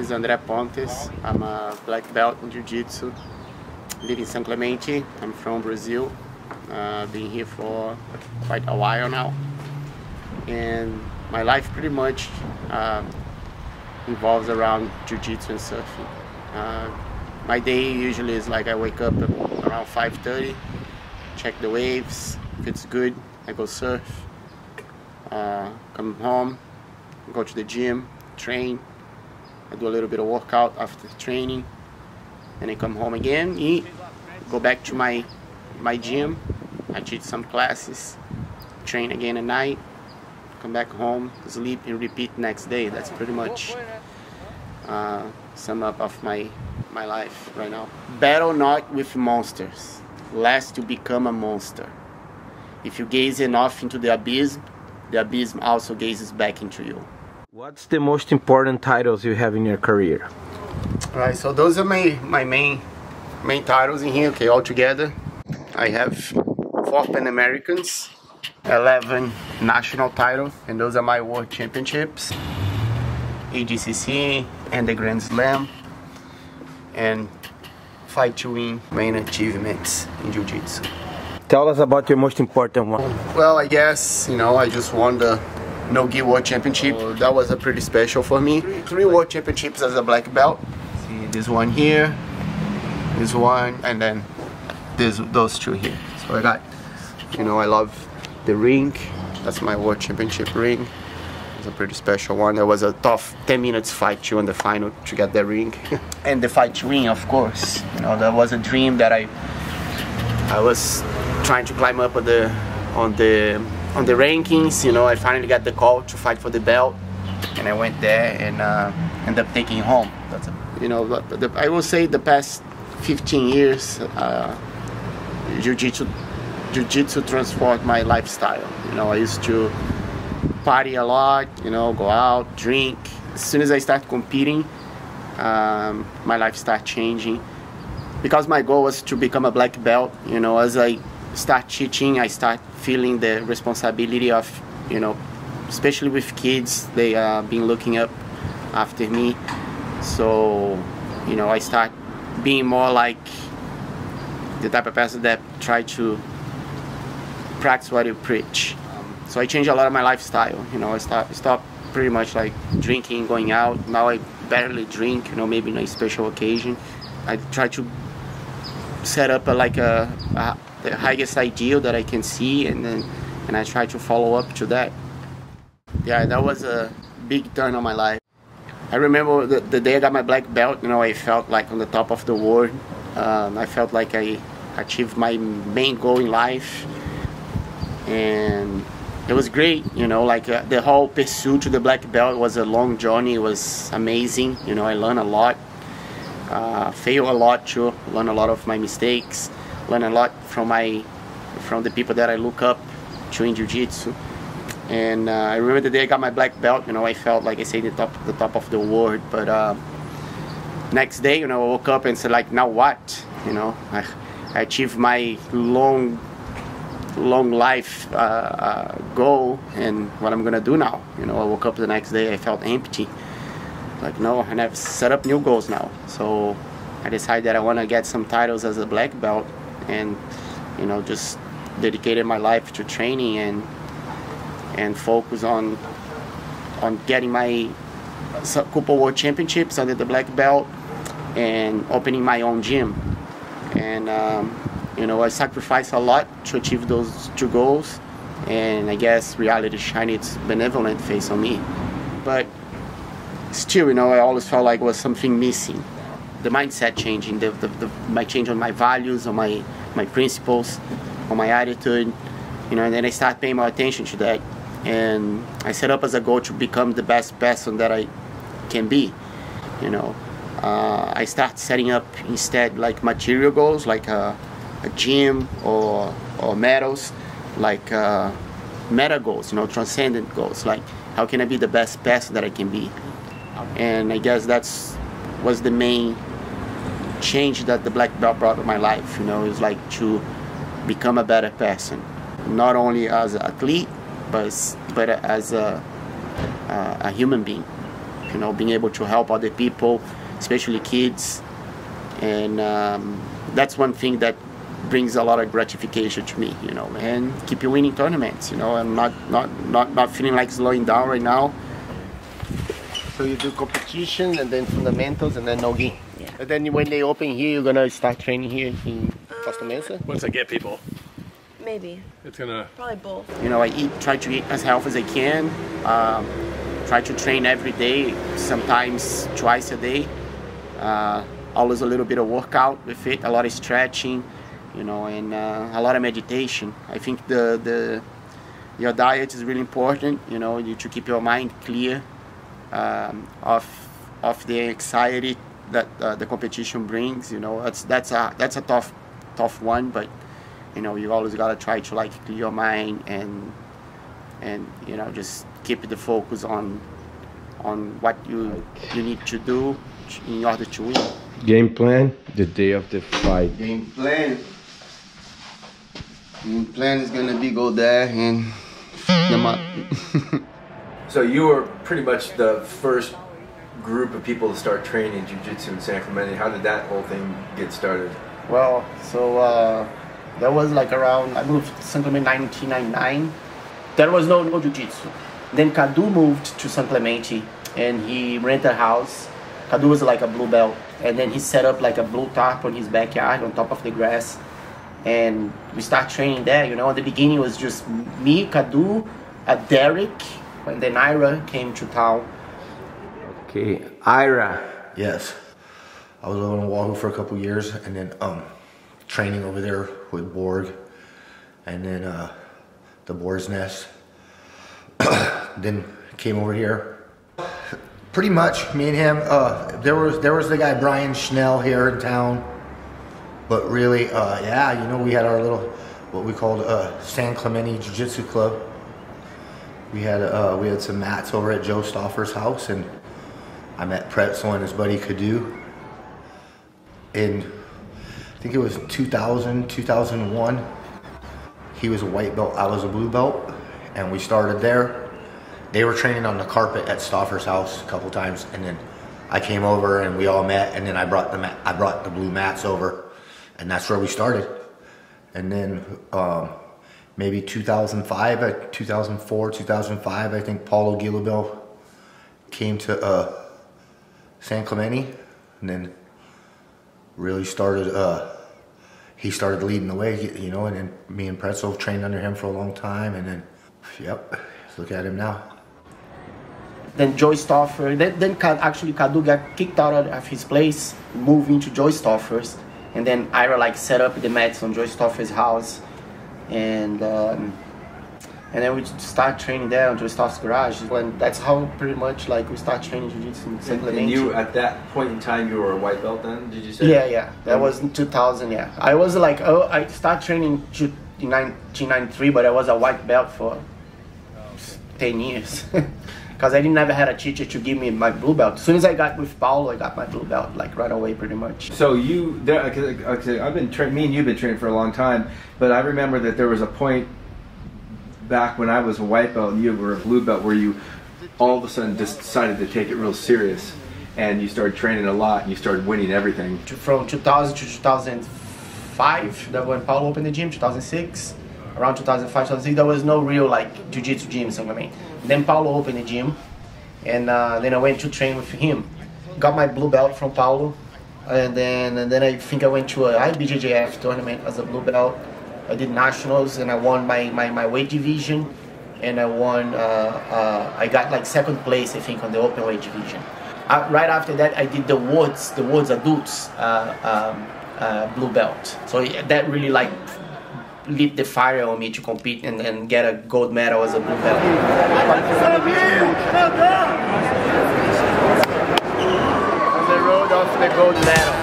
is André Pontes. I'm a black belt in Jiu-Jitsu. Live in São Clemente. I'm from Brazil. Been here for quite a while now. And my life pretty much revolves around Jiu-Jitsu and surfing. My day usually is like I wake up around 5:30, check the waves. If it's good, I go surf. Come home, go to the gym, train. I do a little bit of workout after training, and I come home again, eat, go back to my gym. I teach some classes, train again at night, come back home, sleep, and repeat next day. That's pretty much sum up of my life right now. Battle not with monsters, lest you become a monster. If you gaze enough into the abyss also gazes back into you. What's the most important titles you have in your career? Alright, so those are my main titles in here. Okay, all together I have 4 Pan Americans, 11 national titles, and those are my world championships, ADCC and the Grand Slam, and Fight to Win main achievements in Jiu-Jitsu. Tell us about your most important one. Well, I guess, I just won the No-Gi World Championship. That was pretty special for me. 3 World Championships as a black belt. See this one here, this one, and then those 2 here. So I got, I love the ring. That's my World Championship ring. It's a pretty special one. There was a tough 10 minutes fight too in the final to get the ring. And the Fight to Win, of course. That was a dream that I was trying to climb up on the rankings. I finally got the call to fight for the belt, and I went there and ended up taking home. That's I will say the past 15 years, Jiu-Jitsu transformed my lifestyle. I used to party a lot, go out, drink. As soon as I start competing, my life started changing. Because my goal was to become a black belt, as I start teaching, I start feeling the responsibility of, especially with kids, they been looking up after me. So, I start being more like the type of person that try to practice what you preach. So I changed a lot of my lifestyle. I stopped pretty much like drinking, going out. Now I barely drink, maybe on a special occasion. I try to set up the highest ideal that I can see, and I try to follow up to that. Yeah, that was a big turn on my life. I remember the day I got my black belt, I felt like on the top of the world. I felt like I achieved my main goal in life, and it was great. The whole pursuit to the black belt was a long journey. It was amazing. I learned a lot. Fail a lot too, learn a lot of my mistakes, learn a lot from the people that I look up to in Jiu-Jitsu. And I remember the day I got my black belt, I felt like I say the top of the world. But next day, I woke up and said, like, now what? I achieved my long life goal, and what I'm gonna do now? I woke up the next day, I felt empty. Like, no, and I've set up new goals now. So I decided that I want to get some titles as a black belt, and just dedicated my life to training and focus on getting my couple world championships under the black belt and opening my own gym. And I sacrificed a lot to achieve those 2 goals, and I guess reality shined its benevolent face on me. But still, I always felt like there was something missing. The mindset changing, my change on my values, on my principles, on my attitude, and then I started paying more attention to that. And I set up as a goal to become the best person that I can be. I start setting up instead like material goals, like a gym or medals, like meta goals, transcendent goals, like how can I be the best person that I can be. And I guess was the main change that the black belt brought to my life. It's like to become a better person, not only as an athlete, but as a human being. you know, being able to help other people, especially kids. And that's one thing that brings a lot of gratification to me, you know, and keep you winning tournaments, you know. I'm not feeling like slowing down right now. So you do competition and then fundamentals and then no-gi. Yeah. And then when they open here, you're gonna start training here in Costa Mesa? Once I get people, Maybe. it's gonna. Probably both. You know, try to eat as healthy as I can. Try to train every day, sometimes twice a day. Always a little bit of workout with it, a lot of stretching, you know, and a lot of meditation. I think your diet is really important, you know, to keep your mind clear of the anxiety that the competition brings. You know, that's a tough one, but you know, you always gotta try to like clear your mind and you know, just keep the focus on what you need to do in order to win. Game plan the day of the fight. Game plan is gonna be go there and f them up. So you were pretty much the first group of people to start training jiu-jitsu in San Clemente. How did that whole thing get started? Well, so that was like around, I moved to San Clemente in 1999. There was no jiu-jitsu. Then Cadu moved to San Clemente and he rented a house. Cadu was like a blue belt. And then he set up like a blue tarp on his backyard on top of the grass. And we started training there, you know. At the beginning it was just me, Cadu, Derek, and then Ira came to town. Okay, Ira. Yes, I was living in Oahu for a couple years, and then training over there with Borg, and then the Boar's Nest. Then came over here. Pretty much, me and him. There was the guy Brian Schnell here in town, but really, yeah, you know, we had our little what we called San Clemente Jiu-Jitsu Club. We had some mats over at Joe Stauffer's house, and I met Pretzel and his buddy Cadu. In, I think it was 2000, 2001. He was a white belt, I was a blue belt, and we started there. They were training on the carpet at Stauffer's house a couple times, and then I came over and we all met, and then I brought the blue mats over, and that's where we started. And then maybe 2005, 2004, 2005, I think Paulo Gilabel came to San Clemente, and then really started, he started leading the way, you know, and then me and Pretzel trained under him for a long time, and then, yep, look at him now. Then Joe Stauffer, then actually Cadu got kicked out of his place, moved into Joe Stauffer's, and then Ira like set up the mats on Joe Stauffer's house, and then we start training there on Joe Stauffer's garage. And that's how pretty much like we start training jiu-jitsu in San Clemente. And you, at that point in time, you were a white belt then, did you say? Yeah, that was in 2000, yeah. I was like, I started training in 1993, but I was a white belt for 10 years. Because I never had a teacher to give me my blue belt. As soon as I got with Paulo, I got my blue belt, like right away pretty much. So you, I've been training, me and you've been training for a long time, but I remember that there was a point back when I was a white belt and you were a blue belt where you all of a sudden decided to take it real serious and you started training a lot and you started winning everything. From 2000 to 2005, that when Paulo opened the gym, 2006, around 2005, 2006, there was no real like jiu-jitsu gym in San Clemente. Then Paulo opened the gym, and then I went to train with him. Got my blue belt from Paulo, and then I think I went to a IBJJF tournament as a blue belt. I did nationals, and I won my weight division, and I won. I got like second place, I think, on the open weight division. Right after that, I did the Worlds Adults blue belt. So that really like lit the fire on me to compete and get a gold medal as a blue belt. On the road of the gold medal.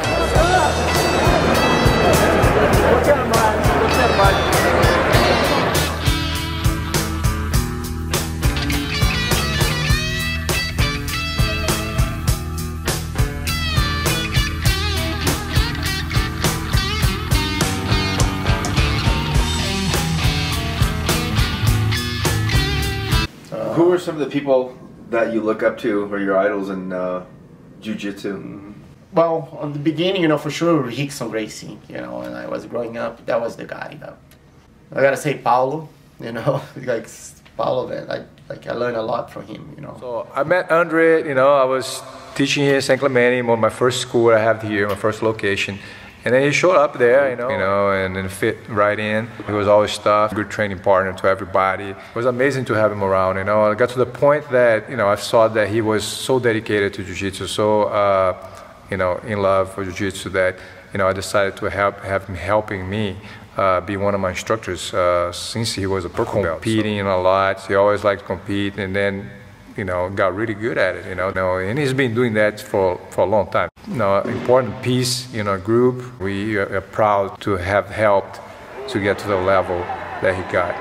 Who were some of the people that you look up to or your idols in jiu-jitsu? Well, on the beginning, you know, for sure, Rickson Gracie, you know, when I was growing up, that was the guy. I gotta say Paulo, you know, like Paulo, man, I learned a lot from him, you know. So I met Andre, you know, I was teaching here in San Clemente, my first school I have here, my first location. And then he showed up there, you know, and then fit right in. He was always tough, good training partner to everybody. It was amazing to have him around, you know. I got to the point that, you know, I saw that he was so dedicated to jiu-jitsu, so, you know, in love for jiu-jitsu that, you know, I decided to have him helping me be one of my instructors since he was a purple belt. Competing a lot, he always liked to compete, and then, you know, got really good at it, you know, and he's been doing that for a long time. You know, important piece in our group. We are proud to have helped to get to the level that he got.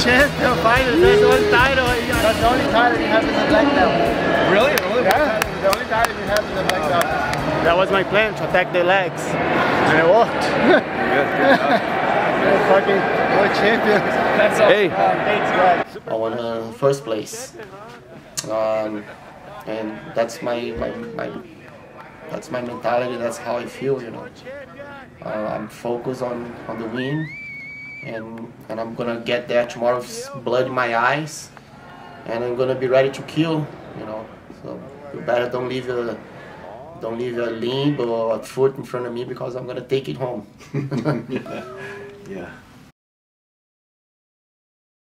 Champion finally, there's one title. That's the only title you have in the black belt. Really? Yeah, the only title you have in the black belt. That was my plan, to attack the legs. And it worked. Good fucking world champion. That's all. Hey. Thanks, guys. I won first place. And that's my that's my mentality, that's how I feel, you know. I'm focused on the win. And I'm gonna get there tomorrow with blood in my eyes, and I'm gonna be ready to kill, you know. So you better don't leave a limb or a foot in front of me, because I'm gonna take it home. Yeah.